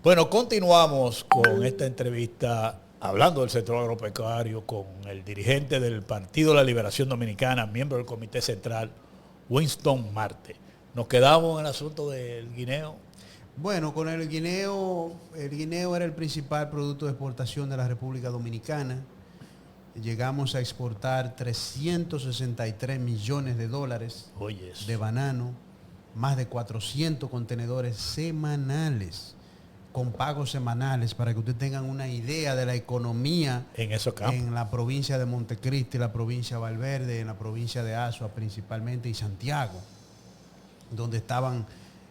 Bueno, continuamos con esta entrevista hablando del sector agropecuario con el dirigente del Partido de la Liberación Dominicana, miembro del Comité Central, Winston Marte. Nos quedamos en el asunto del guineo. Bueno, con el guineo era el principal producto de exportación de la República Dominicana. Llegamos a exportar 363 millones de dólares Oye, de banano, más de 400 contenedores semanales, con pagos semanales, para que ustedes tengan una idea de la economía en esos campos. en la provincia de Montecristi, la provincia de Valverde, en la provincia de Azua principalmente, y Santiago, donde estaban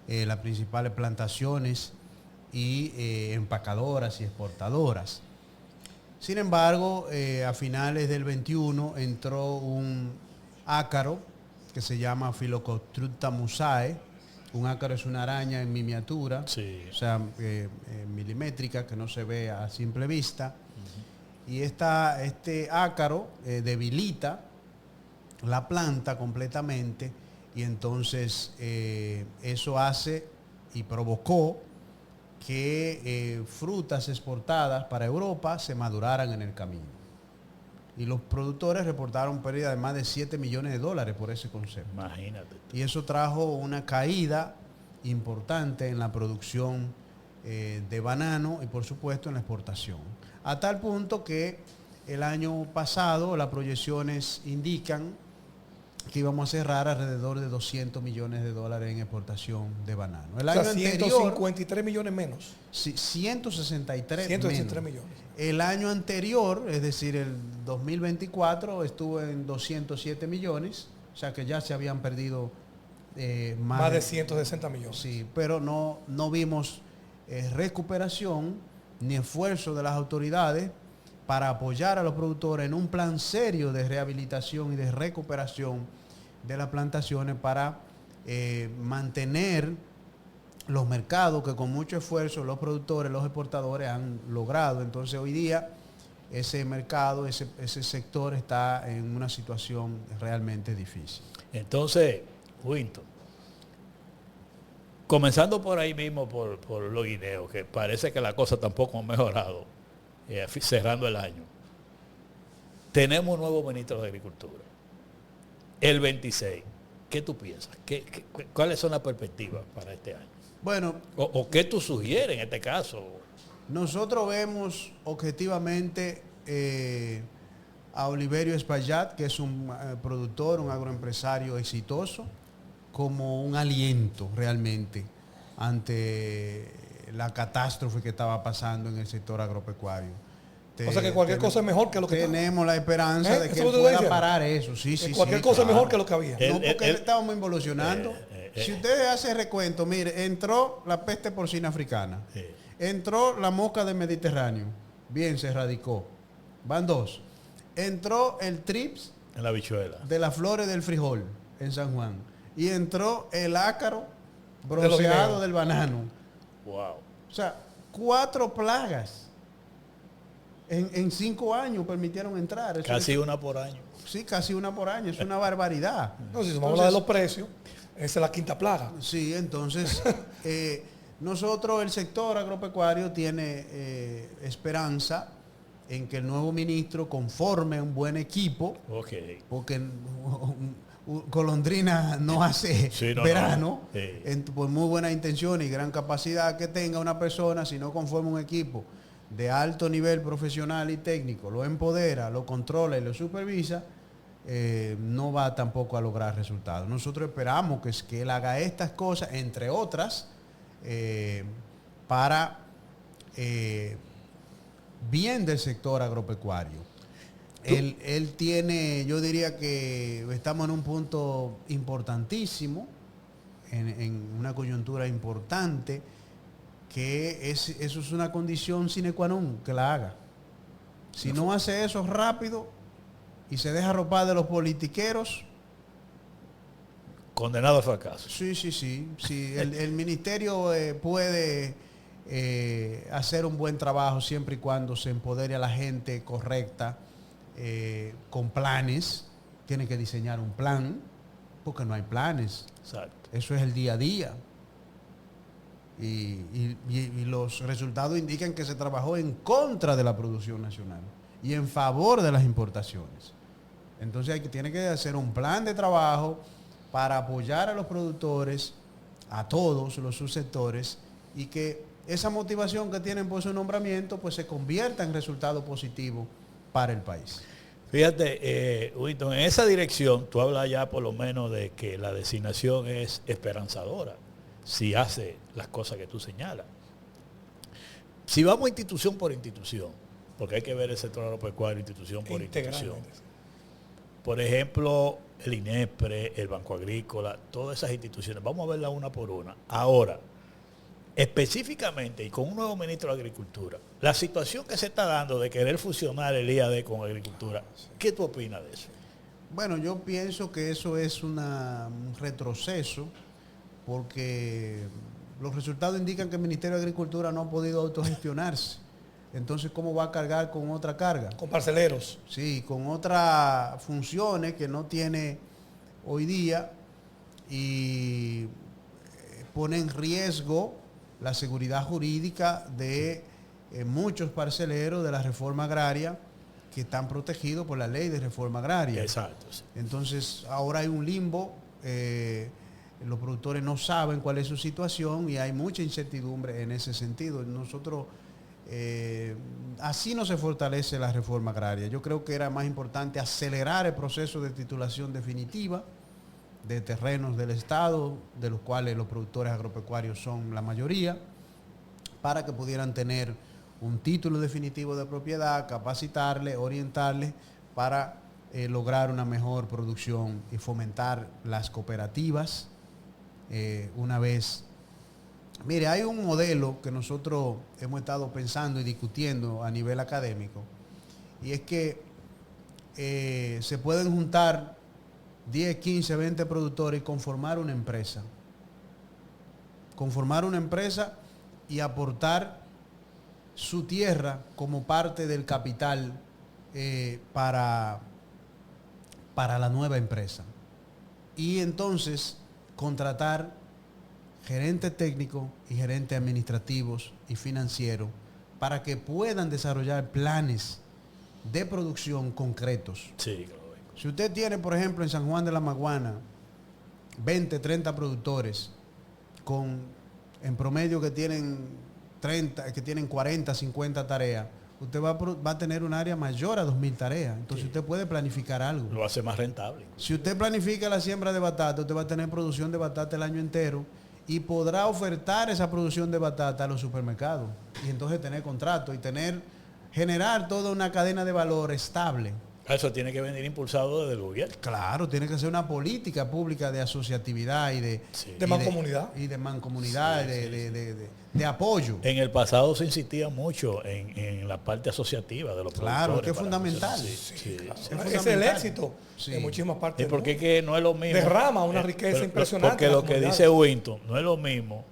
las principales plantaciones y empacadoras y exportadoras. Sin embargo, a finales del 21 entró un ácaro que se llama Phyllocostructa musae. Un ácaro es una araña en miniatura, Sí. o sea, milimétrica, que no se ve a simple vista. Y este ácaro debilita la planta completamente, y entonces eso hace y provocó que frutas exportadas para Europa se maduraran en el camino. Y los productores reportaron pérdida de más de 7 millones de dólares por ese concepto. Imagínate. Y eso trajo una caída importante en la producción de banano y por supuesto en la exportación. A tal punto que el año pasado las proyecciones indican que íbamos a cerrar alrededor de 200 millones de dólares en exportación de banano. El año anterior, 153 millones menos. sí, 163 163 menos. millones. El año anterior, es decir, el 2024, estuvo en 207 millones, o sea que ya se habían perdido Más de 160 millones. Sí, pero no vimos recuperación ni esfuerzo de las autoridades para apoyar a los productores en un plan serio de rehabilitación y de recuperación de las plantaciones para mantener los mercados que con mucho esfuerzo los productores, los exportadores han logrado. Entonces hoy día ese mercado, ese sector está en una situación realmente difícil. Entonces, Winston, comenzando por ahí mismo, por los guineos, que parece que la cosa tampoco ha mejorado, cerrando el año. Tenemos un nuevo ministro de Agricultura, el 26. ¿Qué tú piensas? ¿Cuáles son las perspectivas para este año? Bueno, ¿O qué tú sugieres en este caso? nosotros vemos objetivamente a Oliverio Espaillat, que es un productor, un agroempresario exitoso, como un aliento realmente ante la catástrofe que estaba pasando en el sector agropecuario. O sea que cualquier cosa es mejor que lo que tenemos la esperanza de que él ¿Eso pueda diciendo? parar eso. Sí, sí, cualquier sí, cosa es claro. mejor que lo que había. No, porque estábamos involucionando. eh, Si ustedes hacen recuento, mire, entró la peste porcina africana, eh, entró la mosca del Mediterráneo, bien, se erradicó, van dos. Entró el trips en la bichuela. de las flores del frijol en San Juan, y entró el ácaro De los bronceado guineos. del banano. Wow. O sea, 4 plagas en 5 años permitieron entrar. Eso Casi es, una por año. sí, casi una por año, es una barbaridad. No, si vamos a hablar de los precios, esa es la quinta plaga. Sí, entonces nosotros, el sector agropecuario, tiene esperanza en que el nuevo ministro conforme un buen equipo, Ok. porque Golondrina no hace Sí, no, verano, no. Sí. por muy buena intención y gran capacidad que tenga una persona, si no conforma un equipo de alto nivel profesional y técnico, lo empodera, lo controla y lo supervisa, no va tampoco a lograr resultados. Nosotros esperamos que él haga estas cosas, entre otras, para bien del sector agropecuario. Él tiene, yo diría que estamos en un punto importantísimo, en una coyuntura importante, que eso es una condición sine qua non, que la haga. Si no hace eso rápido y se deja ropar de los politiqueros, Condenado al fracaso. sí. Sí, el ministerio puede hacer un buen trabajo siempre y cuando se empodere a la gente correcta, con planes. Tiene que diseñar un plan, porque no hay planes. Exacto. Eso es el día a día. y los resultados indican que se trabajó en contra de la producción nacional y en favor de las importaciones. Entonces tiene que hacer un plan de trabajo para apoyar a los productores, a todos los subsectores, y que esa motivación que tienen por su nombramiento pues se convierta en resultado positivo para el país. Fíjate, Winston, en esa dirección tú hablas ya por lo menos de que la designación es esperanzadora si hace las cosas que tú señalas. Si vamos institución por institución, porque hay que ver el sector agropecuario institución por institución. Por ejemplo, el INEPRE, el Banco Agrícola, todas esas instituciones, vamos a verlas una por una. Ahora, específicamente y con un nuevo ministro de Agricultura, la situación que se está dando de querer fusionar el IAD con Agricultura, ¿qué tú opinas de eso? Bueno, yo pienso que eso es un retroceso, porque los resultados indican que el Ministerio de Agricultura no ha podido autogestionarse. Entonces, ¿cómo va a cargar con otra carga? Con parceleros. Sí, con otras funciones que no tiene hoy día y pone en riesgo la seguridad jurídica de muchos parceleros de la reforma agraria que están protegidos por la ley de reforma agraria. Exacto. Sí. Entonces, ahora hay un limbo, los productores no saben cuál es su situación y hay mucha incertidumbre en ese sentido. Nosotros, así no se fortalece la reforma agraria. Yo creo que era más importante acelerar el proceso de titulación definitiva de terrenos del Estado, de los cuales los productores agropecuarios son la mayoría, para que pudieran tener un título definitivo de propiedad, capacitarle, orientarle para lograr una mejor producción y fomentar las cooperativas. Una vez, mire, hay un modelo que nosotros hemos estado pensando y discutiendo a nivel académico, y es que se pueden juntar 10, 15, 20 productores y conformar una empresa. Conformar una empresa y aportar su tierra como parte del capital para la nueva empresa. Y entonces contratar gerentes técnicos y gerentes administrativos y financieros para que puedan desarrollar planes de producción concretos. Sí, claro. Si usted tiene, por ejemplo, en San Juan de la Maguana, 20, 30 productores en promedio que tienen 40, 50 tareas, usted va a tener un área mayor a 2.000 tareas. Entonces usted puede planificar algo. Lo hace más rentable. Si usted planifica la siembra de batata, usted va a tener producción de batata el año entero y podrá ofertar esa producción de batata a los supermercados. Y entonces tener contrato y generar toda una cadena de valor estable. Eso tiene que venir impulsado desde el gobierno. Claro, tiene que ser una política pública de asociatividad y de mancomunidad. Y de mancomunidad, de apoyo. En el pasado se insistía mucho en la parte asociativa de los productores. Claro, que es fundamental. Claro. Es el éxito de muchísimas partes. Y porque es que no es lo mismo. Derrama una riqueza impresionante. Porque lo que dice Winston, no es lo mismo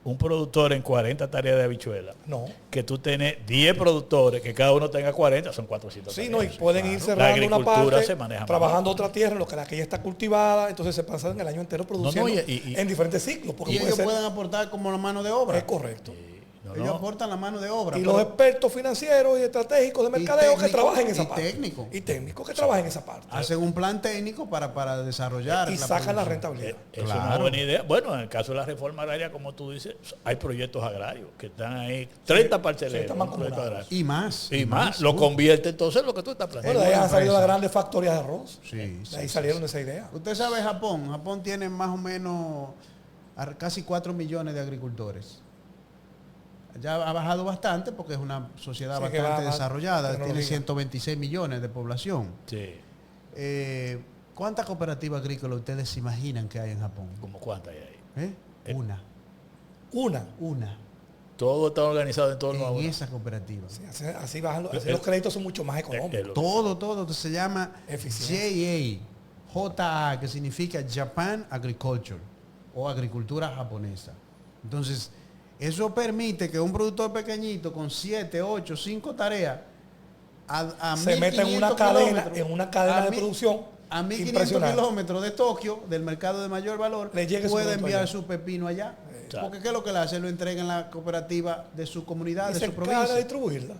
un productor en 40 tareas de habichuela. No. Que tú tienes 10 productores, que cada uno tenga 40, son 400 tareas. Sí, no, y pueden ir cerrando una parte, se maneja trabajando otra tierra, en lo que la que ya está cultivada, entonces se pasan el año entero produciendo en diferentes ciclos. Porque ellos pueden aportar como la mano de obra. Es correcto. Ellos aportan la mano de obra. Y los expertos financieros y estratégicos de mercadeo que trabajan en esa parte. Y técnicos que trabajan en esa parte. Hacen un plan técnico para desarrollar. Y sacan la rentabilidad. Es una buena idea. Bueno, en el caso de la reforma agraria, como tú dices, hay proyectos agrarios que están ahí, 30 parceleros. Y más. Y más. Lo convierte entonces en lo que tú estás planteando. Bueno, de ahí han salido las grandes factorías de arroz. Sí, de ahí salieron de esa idea. Usted sabe Japón. Japón tiene más o menos casi 4 millones de agricultores. Ya ha bajado bastante porque es una sociedad bastante desarrollada. Tiene 126 millones de población. Sí. ¿Cuántas cooperativas agrícolas ustedes se imaginan que hay en Japón? ¿Cómo cuántas hay ahí? Una. Todo está organizado en torno a una. En esa cooperativa. Sí, así bajan así los créditos son mucho más económicos. Todo. Entonces se llama JA, que significa Japan Agriculture o agricultura japonesa. Entonces, eso permite que un productor pequeñito con 7, 8, 5 tareas se meta en una cadena de producción a 1.500 kilómetros de Tokio, del mercado de mayor valor, puede enviar su pepino allá. Porque ¿qué es lo que le hace? Lo entrega en la cooperativa de su comunidad, y de se su provincia. encarga de distribuirlas.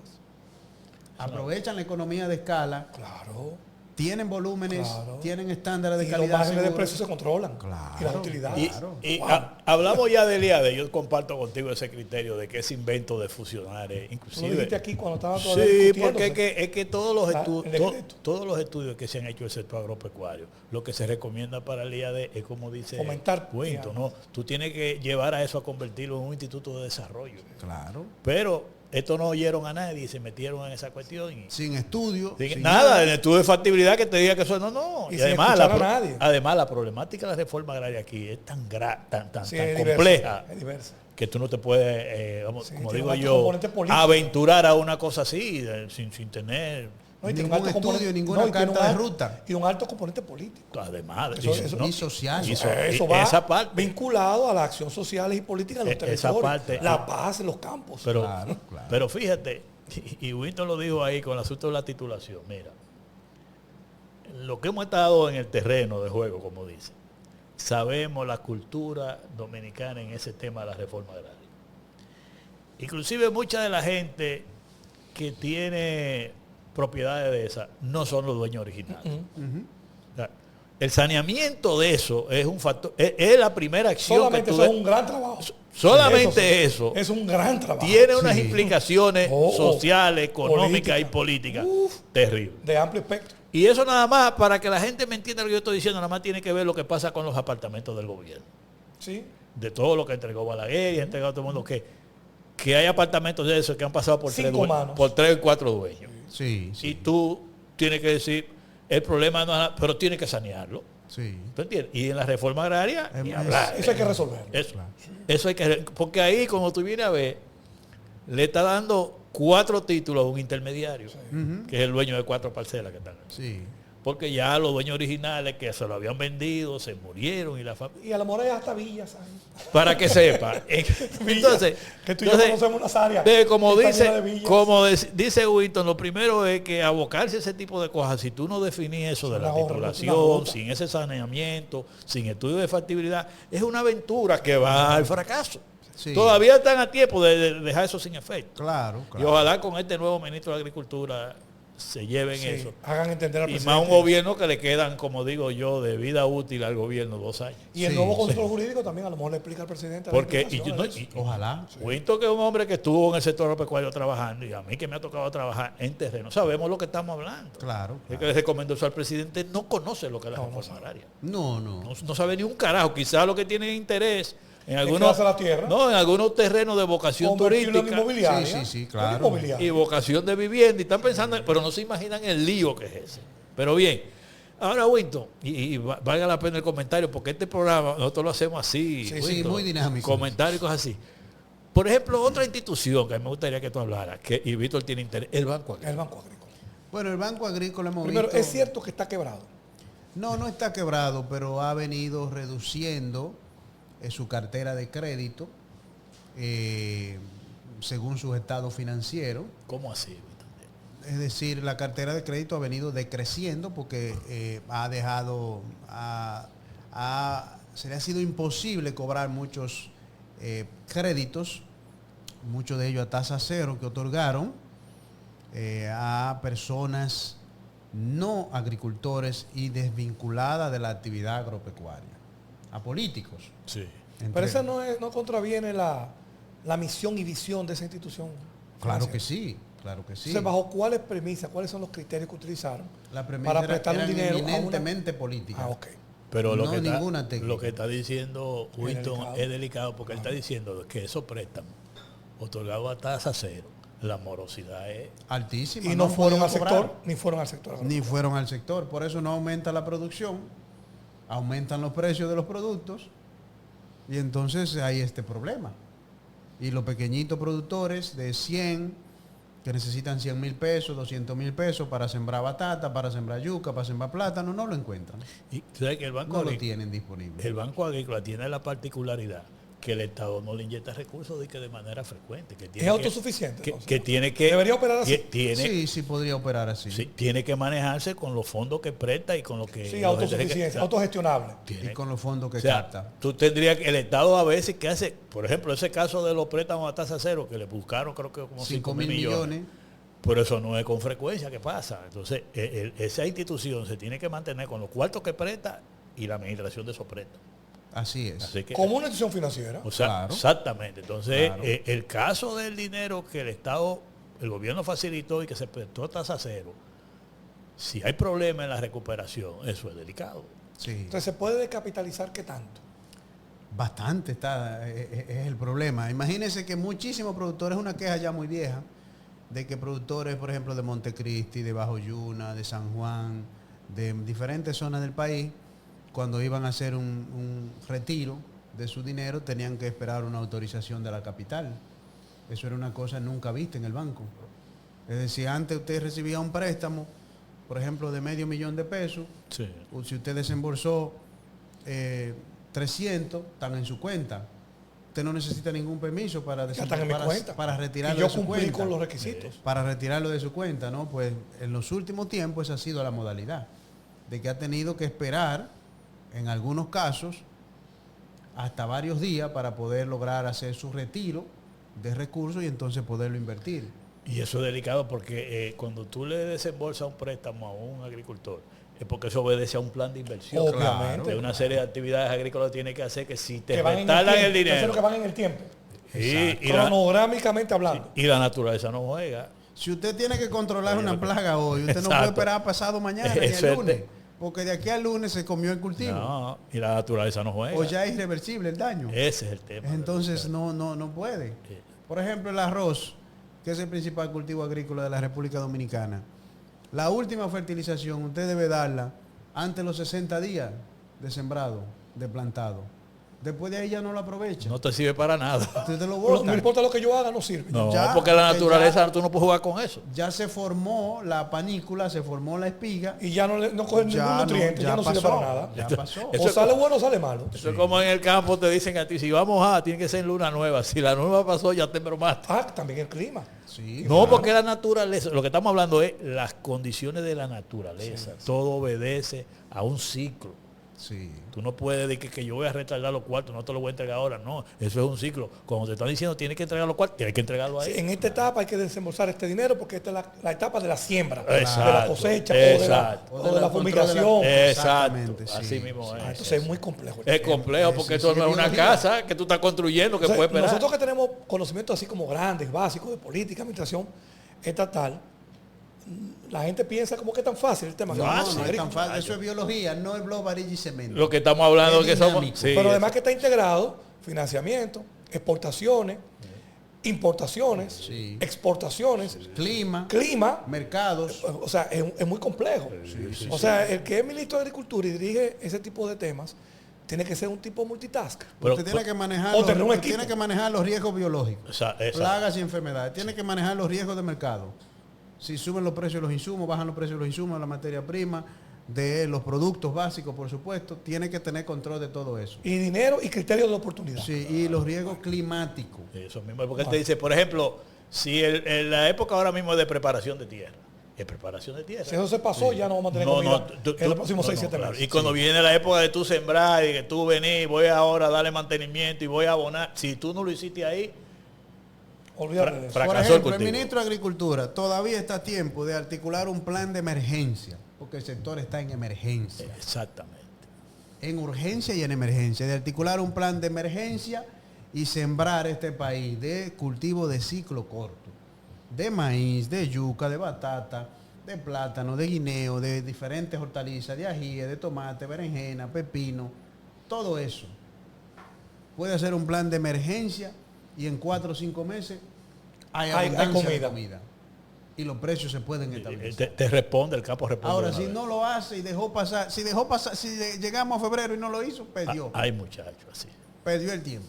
Aprovechan la economía de escala. Claro. Tienen volúmenes, Claro. tienen estándares de Y calidad. los márgenes de seguros. precios se controlan. Claro, Y las utilidades. claro. Y hablamos ya del IAD. Yo comparto contigo ese criterio de que ese invento de fusionar, Tú lo inclusive. dijiste aquí cuando estaba todavía Sí, discutiéndose. porque es que todos los, el decreto. todos los estudios que se han hecho del sector agropecuario, lo que se recomienda para el IAD es como dice Fomentar. Winton, ¿no? Tú tienes que llevar a eso a convertirlo en un instituto de desarrollo. Claro. Pero esto no oyeron a nadie y se metieron en esa cuestión. Sin estudio. Sin sin nada, el estudio de factibilidad que te diga que eso no. Y Y sin además escuchar a nadie. además la problemática de la reforma agraria aquí es tan Sí, tan es compleja diversa, es diversa. que tú no te puedes, Sí, como tiene digo un alto yo, componente político. aventurar a una cosa así sin tener. No, y tiene Ningún un alto estudio, componente- ninguna y tiene carta un de alto- ruta. Y un alto componente político. Además, Eso- Y social. Eso va esa parte. vinculado a la acción social y política de los Esa territorios. parte- la paz en los campos. Pero, Claro, claro. pero fíjate, y Winton lo dijo ahí con el asunto de la titulación, mira, lo que hemos estado en el terreno de juego, como dice, sabemos la cultura dominicana en ese tema de la reforma agraria. Inclusive mucha de la gente que tiene propiedades de esas no son los dueños originales. Ujú. O sea, el saneamiento de eso es un factor, es la primera acción Solamente que tú eso es de- un gran trabajo. solamente eso Es un gran trabajo. tiene unas Sí. implicaciones sociales, económicas y política. políticas terribles. De amplio espectro. Y eso nada más, para que la gente me entienda lo que yo estoy diciendo, nada más tiene que ver lo que pasa con los apartamentos del gobierno. Sí. De todo lo que entregó Balaguer y ha entregado a todo el mundo, que hay apartamentos de esos que han pasado por Cinco manos. por 3 o 4 dueños. Sí, sí. Y tú tienes que decir, el problema no es, pero tienes que sanearlo. Sí. ¿Tú entiendes? Y en la reforma agraria, ni Es- hablar. Eso hay que resolverlo. Eso hay que, porque ahí, como tú vienes a ver, le está dando 4 títulos a un intermediario, Ujú. que es el dueño de 4 parcelas que están ahí. Sí. Porque ya los dueños originales que se lo habían vendido, se murieron y la familia. Y a lo mejor hay hasta villas ahí. Para que sepa. Entonces, Que tú y yo entonces, conocemos unas áreas. como que están llenas de dice, villas. como dice Winton, lo primero es que abocarse a ese tipo de cosas, si tú no definís eso de Una la ruta, titulación, una ruta. sin ese saneamiento, sin estudio de factibilidad, es una aventura que va al fracaso. Sí. Todavía están a tiempo de dejar eso sin efecto. Claro, Y claro. ojalá con este nuevo ministro de Agricultura se lleven Sí, eso. hagan entender al Y presidente. más un gobierno que le quedan, como digo yo, de vida útil al gobierno 2 años. Y el Sí, nuevo consultor jurídico también a lo mejor le explica al presidente. las Porque implicaciones de eso. Ojalá. Winton, que es un hombre que estuvo en el sector agropecuario trabajando, y a mí que me ha tocado trabajar en terreno, sabemos lo que estamos hablando. Claro. El que le recomendó eso al presidente no conoce lo que es la reforma sabe. agraria. No, no. No sabe ni un carajo. Quizás lo que tiene interés en algunos, quedarse la tierra. no, en algunos terrenos de vocación Convertirlo en turística inmobiliaria. Sí, sí, sí, En claro. inmobiliaria. y vocación de vivienda, y están pensando, pero no se imaginan el lío que es ese. Pero bien, ahora Winton, y valga la pena el comentario, porque este programa nosotros lo hacemos así, Sí, Winton, sí, muy dinámico. comentarios y cosas así. Por ejemplo, otra institución que me gustaría que tú hablaras, y Víctor tiene interés, el Banco Agrícola. El Banco Agrícola. Bueno, el Banco Agrícola hemos Primero, visto... es cierto que está quebrado. No, no está quebrado, pero ha venido reduciendo su cartera de crédito según sus estados financieros. ¿Cómo así, Víctor? Es decir, la cartera de crédito ha venido decreciendo porque se le ha sido imposible cobrar muchos créditos, muchos de ellos a tasa cero que otorgaron a personas no agricultores y desvinculadas de la actividad agropecuaria, a políticos. Sí. Pero esa no contraviene la misión y visión de esa institución. Claro que financiera. sí, claro que sí. Entonces, ¿bajo cuáles premisas, cuáles son los criterios que utilizaron La premisa para prestar un eran dinero a una... eminentemente política. Ah, ok. Pero No, ninguna técnica. lo que está diciendo Winton delicado. es delicado porque él está diciendo que esos préstamos otorgados a tasa cero, la morosidad es Altísima. Y no han fueron podido al cobrar. sector, ni fueron al sector. Ni fueron al sector. Por eso no aumenta la producción, aumentan los precios de los productos y entonces hay este problema. Y los pequeñitos productores de 100, que necesitan 100,000 pesos, 200,000 pesos para sembrar batata, para sembrar yuca, para sembrar plátano, no lo encuentran. y tú sabes que el Banco No lo Agrícola, tienen disponible. el Banco Agrícola tiene la particularidad que el Estado no le inyecta recursos de manera frecuente. Que tiene ¿es autosuficiente? Que tiene que... ¿Debería operar así? Sí, podría operar así. Sí, tiene que manejarse con los fondos que presta y con lo que... Sí, autosuficiente, autogestionable. Y con los fondos que capta. Tú tendrías que... El Estado a veces que hace... Por ejemplo, ese caso de los préstamos a tasa cero, que le buscaron creo que como 5 mil millones. Pero eso no es con frecuencia que pasa. Entonces, esa institución se tiene que mantener con los cuartos que presta y la administración de esos préstamos. Así es. Así que, como una institución financiera. O sea, claro. Exactamente. Entonces, claro. El caso del dinero que el Estado, el gobierno facilitó y que se prestó tasa cero, si hay problema en la recuperación, eso es delicado. Sí. Entonces, ¿se puede descapitalizar qué tanto? Bastante es el problema. Imagínense que muchísimos productores, es una queja ya muy vieja, de que productores, por ejemplo, de Montecristi, de Bajo Yuna, de San Juan, de diferentes zonas del país, cuando iban a hacer un retiro de su dinero, tenían que esperar una autorización de la capital. Eso era una cosa nunca vista en el banco. Es decir, antes usted recibía un préstamo, por ejemplo, de $500,000 de pesos. Sí. Si usted desembolsó 300, están en su cuenta. Usted no necesita ningún permiso para retirarlo de su cuenta. Yo cumplí con los requisitos. Para retirarlo de su cuenta, ¿no? Pues en los últimos tiempos esa ha sido la modalidad, de que ha tenido que esperar, en algunos casos, hasta varios días para poder lograr hacer su retiro de recursos y entonces poderlo invertir. Y eso es delicado porque cuando tú le desembolsas un préstamo a un agricultor, es porque eso obedece a un plan de inversión. Obviamente. De una serie de actividades agrícolas que tiene que hacer que si te retalan el dinero. Eso es lo que van en el tiempo. Y cronográmicamente hablando. Y la naturaleza no juega. Si usted tiene que controlar una plaga hoy, usted no puede esperar pasado mañana ni el lunes. Porque de aquí al lunes se comió el cultivo. No, y la naturaleza no juega. O ya es irreversible el daño. Ese es el tema. Entonces no puede. Sí. Por ejemplo, el arroz, que es el principal cultivo agrícola de la República Dominicana. La última fertilización usted debe darla antes de los 60 días de sembrado, de plantado. Después de ahí ya no lo aprovecha. No te sirve para nada. Usted te lo bota. No importa lo que yo haga, no sirve. No, porque la naturaleza tú no puedes jugar con eso. Ya se formó la panícula, se formó la espiga. Y ya no coge ningún nutriente, ya no sirve para nada. Ya pasó. O sale bueno o sale malo. Eso es como en el campo te dicen a ti, si vamos tiene que ser en luna nueva. Si la nueva pasó, ya te bromaste. También el clima. Sí, no, claro. Porque la naturaleza, lo que estamos hablando es las condiciones de la naturaleza. Sí. Todo obedece a un ciclo. Sí. Tú no puedes decir que yo voy a retardar los cuartos, no te lo voy a entregar ahora. No, eso es un ciclo. Cuando te están diciendo tienes que entregar los cuartos, tienes que entregarlo ahí. Sí, en esta etapa hay que desembolsar este dinero porque esta es la etapa de la siembra, exacto, de la cosecha o de la fumigación. Exactamente. Sí, así mismo es. Entonces es muy complejo. Es complejo porque eso no es una casa que tú estás construyendo que puede esperar. Nosotros que tenemos conocimientos así como grandes, básicos de política, administración estatal, la gente piensa como que es tan fácil el tema. No es tan fácil. Eso es biología, no es blow, varilla y cemento. Lo que estamos hablando es que somos... Sí, pero además que está integrado financiamiento, exportaciones, importaciones, exportaciones, clima, mercados. O sea, es muy complejo. O sea, el que es ministro de Agricultura y dirige ese tipo de temas tiene que ser un tipo multitask. Usted tiene que manejar tiene que manejar los riesgos biológicos, plagas y enfermedades. Tiene que manejar los riesgos de mercado. Si suben los precios de los insumos, bajan los precios de los insumos, de la materia prima, de los productos básicos, por supuesto, tiene que tener control de todo eso. Y dinero y criterios de oportunidad. Sí, y los riesgos climáticos. Eso mismo, porque él te dice, por ejemplo, si la época ahora mismo es de preparación de tierra, es preparación de tierra. Si eso se pasó, ya no vamos a tener comida en los próximos 6-7 meses. Y cuando viene la época de tú sembrar y que tú venís, voy ahora a darle mantenimiento y voy a abonar, si tú no lo hiciste ahí, olvídate de eso. Por ejemplo, el ministro de Agricultura todavía está a tiempo de articular un plan de emergencia, porque el sector está en emergencia. Exactamente. En urgencia y en emergencia, de articular un plan de emergencia y sembrar este país de cultivo de ciclo corto, de maíz, de yuca, de batata, de plátano, de guineo, de diferentes hortalizas, de ajíes, de tomate, berenjena, pepino, todo eso. Puede hacer un plan de emergencia y en 4 o 5 meses hay abundancia de comida. Y los precios se pueden establecer. Te responde, el capo responde. Ahora, si no lo hace y dejó pasar, si llegamos a febrero y no lo hizo, perdió. Hay muchachos así. Perdió el tiempo.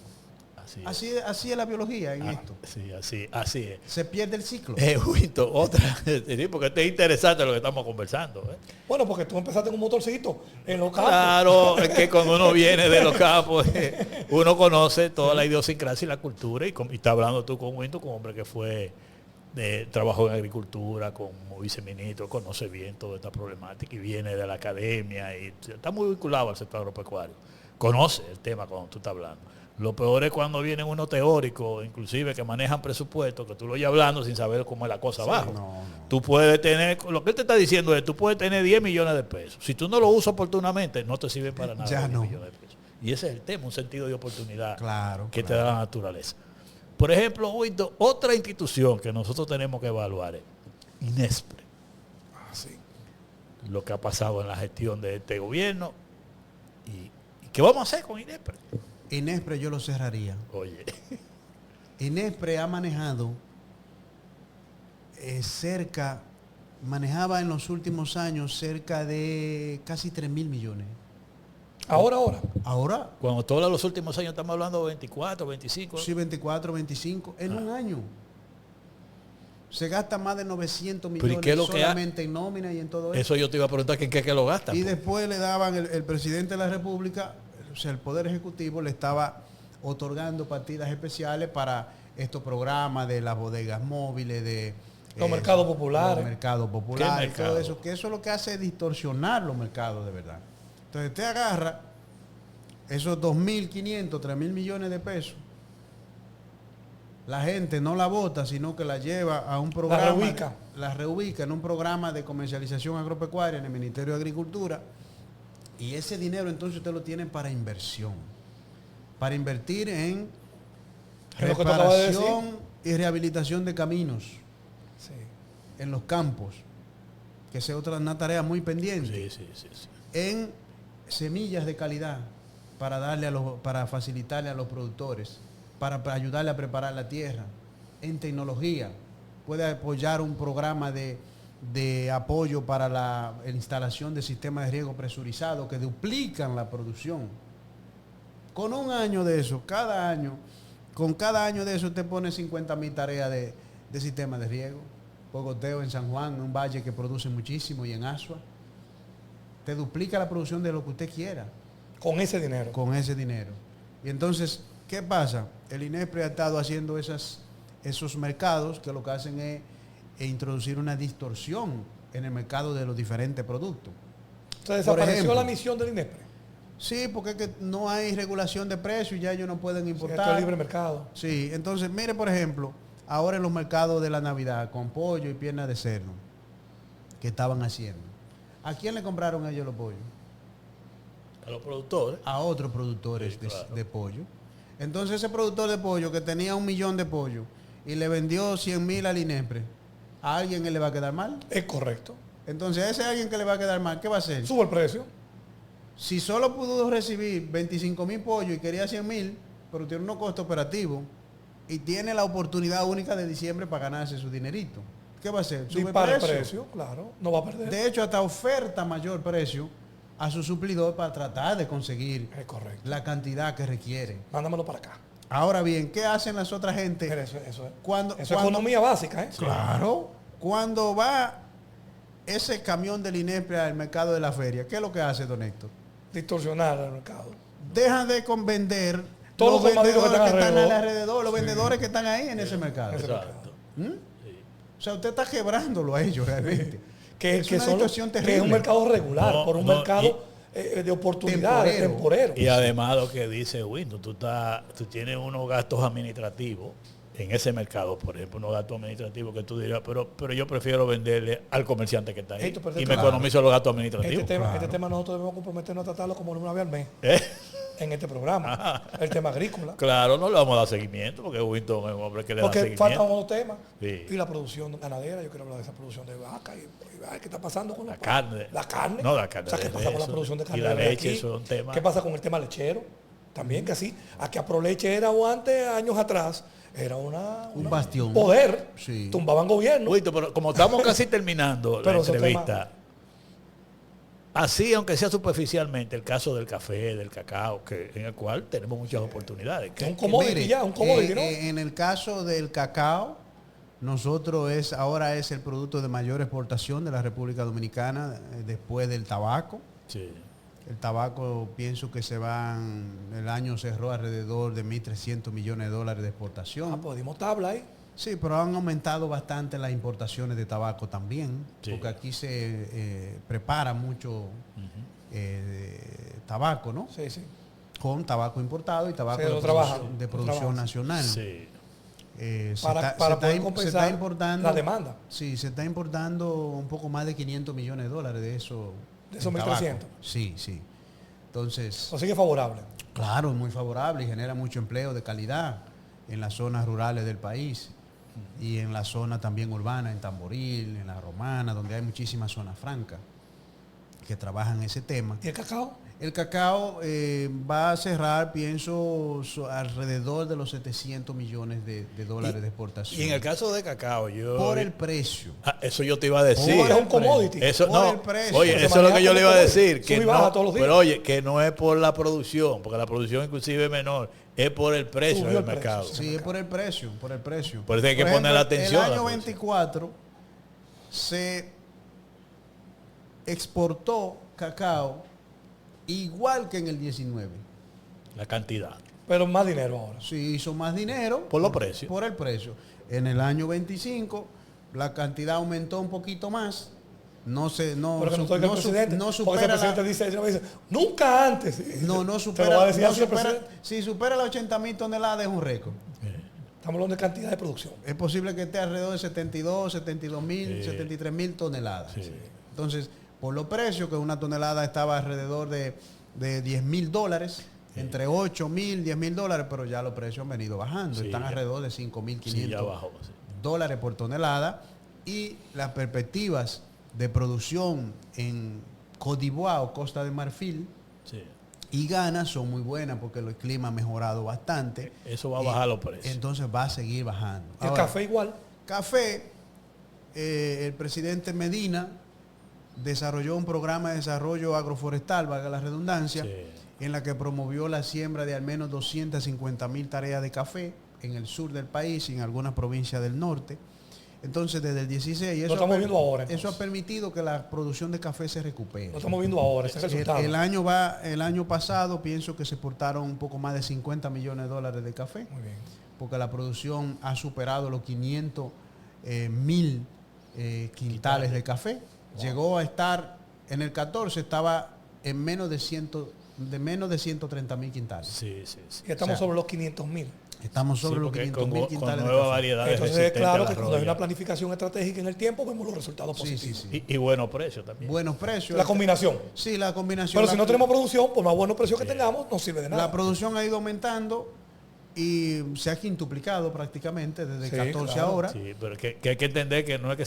Así es la biología en esto. Sí, así es. Se pierde el ciclo. Winton, otra, sí, porque es interesante lo que estamos conversando. Bueno, porque tú empezaste con un motorcito en los campos. Claro, es que cuando uno viene de los campos, uno conoce toda la idiosincrasia y la cultura, y está hablando tú con Winton, como hombre que fue trabajó en agricultura, como viceministro, conoce bien toda esta problemática y viene de la academia y está muy vinculado al sector agropecuario. Conoce el tema cuando tú estás hablando. Lo peor es cuando vienen unos teóricos, inclusive que manejan presupuestos, que tú lo oyes hablando sin saber cómo es la cosa abajo. No. Tú puedes tener, lo que él te está diciendo es, tú puedes tener 10 millones de pesos. Si tú no lo usas oportunamente, no te sirve para nada. Ya 10 no. millones de pesos. Y ese es el tema, un sentido de oportunidad Claro, que claro. te da la naturaleza. Por ejemplo, Winton, otra institución que nosotros tenemos que evaluar es INESPRE. Sí. Lo que ha pasado en la gestión de este gobierno y qué vamos a hacer con INESPRE. INESPRE yo lo cerraría. Oye, INESPRE ha manejado manejaba en los últimos años cerca de casi 3.000 millones. Ahora. Ahora, cuando todos los últimos años estamos hablando de 24, 25. sí, 24, 25, en un año. Se gasta más de 900 ¿y millones qué es lo que solamente en nómina y en todo eso. Eso yo te iba a preguntar que en qué lo gastan. Y después le daban, el presidente de la República, o sea, el Poder Ejecutivo le estaba otorgando partidas especiales para estos programas de las bodegas móviles, de Los mercados populares. Los mercados populares, ¿Qué todo mercado? eso, que eso es lo que hace es distorsionar los mercados de verdad. Entonces te agarra esos 2.500, 3.000 millones de pesos, la gente no la vota, sino que la lleva a un programa, la reubica en un programa de comercialización agropecuaria en el Ministerio de Agricultura, y ese dinero entonces usted lo tiene para inversión, para invertir en Es lo que tú acabas de decir. reparación y rehabilitación de caminos Sí. en los campos, que esa es una tarea muy pendiente, Sí. en semillas de calidad para facilitarle a los productores, para ayudarle a preparar la tierra, en tecnología. Puede apoyar un programa de apoyo para la instalación de sistemas de riego presurizado que duplican la producción. Con un año de eso, con cada año de eso usted pone 50.000 tareas de sistemas de riego. Por goteo en San Juan, en un valle que produce muchísimo, y en Asua. Te duplica la producción de lo que usted quiera Con ese dinero. con ese dinero. Y entonces, ¿qué pasa? El INESPRE ha estado haciendo esos mercados que lo que hacen es introducir una distorsión en el mercado de los diferentes productos. Entonces Por desapareció ejemplo, la misión del INESPRE. Sí, porque es que no hay regulación de precios, ya ellos no pueden Esto importar. es libre mercado. Sí, entonces, mire, por ejemplo, ahora en los mercados de la Navidad, con pollo y piernas de cerdo, que estaban haciendo. ¿A quién le compraron ellos los pollos? A los productores. A otros productores Sí, claro. de pollo. Entonces ese productor de pollo que tenía 1 millón de pollo y le vendió 100.000 al INESPRE, ¿a alguien le va a quedar mal? Es correcto. Entonces a ese alguien que le va a quedar mal, ¿qué va a hacer? Sube el precio. Si solo pudo recibir 25.000 pollos y quería 100.000, pero tiene unos costos operativos y tiene la oportunidad única de diciembre para ganarse su dinerito, ¿qué va a hacer? Sube Dispara el precio, claro. No va a perder. De hecho, hasta oferta mayor precio a su suplidor para tratar de conseguir Es correcto. la cantidad que requiere. Mándamelo para acá. Ahora bien, ¿qué hacen las otras gente? Mira, eso es Cuando, economía básica, ¿eh? Claro. Cuando va ese camión del INESPRE al mercado de la feria, ¿qué es lo que hace, don Héctor? Distorsionar el mercado. Dejan de vender Todos los vendedores colmaditos que están alrededor, los vendedores que están ahí en ese mercado. Exacto. ¿Mm? O sea, usted está quebrándolo a ellos realmente. Que Es una situación que es terrible. un mercado regular, No, por un no, mercado de oportunidades, temporero. Y además lo que dice Windows, tú tienes unos gastos administrativos en ese mercado, por ejemplo, unos gastos administrativos que tú dirías, pero yo prefiero venderle al comerciante que está ahí Esto, pero y me claro. economizo los gastos administrativos. Este tema nosotros debemos comprometernos a tratarlo como una vez al mes ¿Eh? en este programa. El tema agrícola. Claro, no le vamos a dar seguimiento porque Winton es un hombre que le da Porque seguimiento. faltan otros temas. Sí. Y la producción ganadera, yo quiero hablar de esa producción de vaca y qué está pasando con La carne. La carne. No, la carne O sea, ¿qué de pasa con la eso, producción de y carne? la de leche, aquí? eso es un tema. ¿Qué pasa con el tema lechero? También que así, aquí a Proleche era o antes, años atrás, era Un bastión. poder. Sí. Tumbaban gobierno. Winton, pero como estamos casi terminando la Pero esos entrevista, así, aunque sea superficialmente, el caso del café, del cacao, en el cual tenemos muchas oportunidades. Que es un commodity Mire, ya, un commodity, ¿no? En el caso del cacao, nosotros ahora es el producto de mayor exportación de la República Dominicana después del tabaco. Sí. El tabaco pienso que el año cerró alrededor de 1.300 millones de dólares de exportación. Pues dimos tabla ahí. Sí, pero han aumentado bastante las importaciones de tabaco también, Sí. porque aquí se prepara mucho tabaco, ¿no? Sí, sí. Con tabaco importado y tabaco Sí, de lo producción, trabajan, de lo producción trabajan. nacional. Sí. Para poder compensar la demanda. Sí, se está importando un poco más de 500 millones de dólares de eso. De esos en tabaco. 1.300. Sí, sí. Entonces, Eso sigue favorable. claro, es muy favorable y genera mucho empleo de calidad en las zonas rurales del país y en la zona también urbana, en Tamboril, en La Romana, donde hay muchísimas zonas francas que trabajan ese tema. ¿Y el cacao? El cacao va a cerrar, pienso, alrededor de los 700 millones de dólares de exportación. Y en el caso de cacao, por el precio. Eso yo te iba a decir. Por un commodity. Eso, Por no, el precio. oye, Se eso es lo maneja que yo como le iba a commodity. decir. Que Sube y baja no, todos los días. pero oye, que no es por la producción, porque la producción inclusive es menor, es por el precio Subió del el precio, mercado. sí. Sí, es por el precio, por el precio. Por eso hay que poner la atención a El la año producción. 24 se exportó cacao igual que en el 19. La cantidad. Pero más dinero ahora. Sí, hizo más dinero. Por los precios. Por el precio. En el año 25 la cantidad aumentó un poquito más. No se, no, Pero que no su- soy el no su- presidente. no porque el supera presidente la, dice, nunca antes. no, no Te lo supera, va a decir no así el supera- presidente. si supera las 80.000 toneladas es un récord. Estamos hablando de cantidad de producción. Es posible que esté alrededor de 72.000, Sí. 73.000 toneladas. Sí. Entonces, por los precios, que una tonelada estaba alrededor de $10.000, entre 8.000, $10.000, pero ya los precios han venido bajando. Sí, Están ya. alrededor de 5.500 Sí, ya bajó. Sí. dólares por tonelada. Y las perspectivas de producción en Côte d'Ivoire o Costa de Marfil Sí. y Ghana son muy buenas porque el clima ha mejorado bastante. Eso va a bajar los precios. Entonces va a seguir bajando. El Ahora, café igual. Café, el presidente Medina desarrolló un programa de desarrollo agroforestal, valga la redundancia, Sí. en la que promovió la siembra de al menos 250.000 tareas de café en el sur del país y en algunas provincias del norte. Entonces, desde el 16, Lo estamos viendo ahora, eso entonces. ha permitido que la producción de café se recupere. Lo estamos viendo ahora, ese resultado. El año pasado pienso que se exportaron un poco más de 50 millones de dólares de café, Muy bien. porque la producción ha superado los 500.000 quintales de café. Llegó a estar, en el 14 estaba en menos de 130.000 quintales. Sí, sí, sí. Y estamos O sea, sobre los 500.000. Estamos sobre Sí, los porque 500.000 con quintales de nueva café. variedad Entonces es resistente a claro la que cuando hay roya. una planificación estratégica en el tiempo, vemos los resultados Sí, positivos. sí, sí. Y buenos precios también. Buenos precios. La combinación. Sí, la combinación. Pero si no tenemos producción, por más buenos precios que tengamos, no sirve de nada. La producción ha ido aumentando y se ha quintuplicado prácticamente desde Sí, 14 claro. ahora. Sí, pero que hay que entender que no es que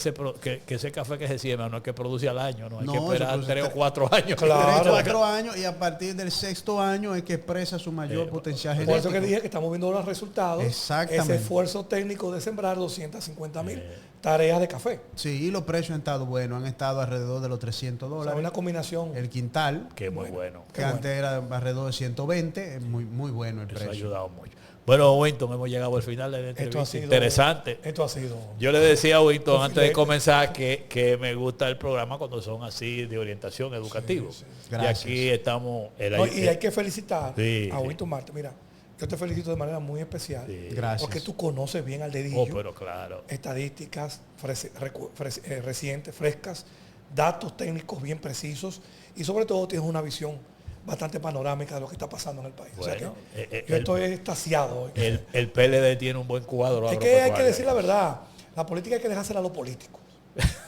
ese café que se siembra no es que produce al año, no hay No, que eso esperar produce 3 o tre- 4 años. Claro. 4 años y a partir del 6º año es que expresa su mayor potencial Por genético. eso que dije que estamos viendo los resultados. Exactamente. Ese esfuerzo técnico de sembrar 250.000 tareas de café. Sí, y los precios han estado buenos, han estado alrededor de los 300 O sea, dólares. una combinación. El quintal, Que muy bueno. que antes era alrededor de 120, es muy, muy bueno el Eso ha precio. ayudado mucho. Bueno, Winton, hemos llegado al final de la Esto ha entrevista. sido Interesante. Esto ha sido. Yo le decía a Winton antes de Confidente. comenzar que me gusta el programa cuando son así de orientación educativa. Sí, sí. Y Gracias. aquí estamos. No, y hay que felicitar Sí, a sí. Winton Marte. Mira, yo te felicito de manera muy especial. Sí. Gracias. Porque tú conoces bien al dedillo. Oh, pero claro. Estadísticas recientes, frescas, datos técnicos bien precisos y sobre todo tienes una visión bastante panorámica de lo que está pasando en el país. O sea Bueno, que yo estoy extasiado hoy. El PLD tiene un buen cuadro. Es que hay que decir la verdad. La política hay que dejársela a los políticos.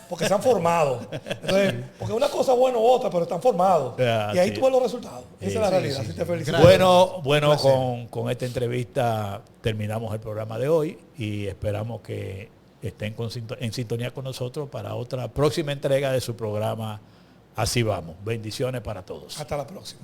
Porque se han formado. Entonces, porque una cosa buena u otra, pero están formados. Ah, y ahí sí. tú ves los resultados. Esa es la sí, realidad. sí, Así sí. te felicito. Gracias. Bueno, Un placer. con esta entrevista terminamos el programa de hoy y esperamos que estén en sintonía con nosotros para otra próxima entrega de su programa. Así vamos. Bendiciones para todos. Hasta la próxima.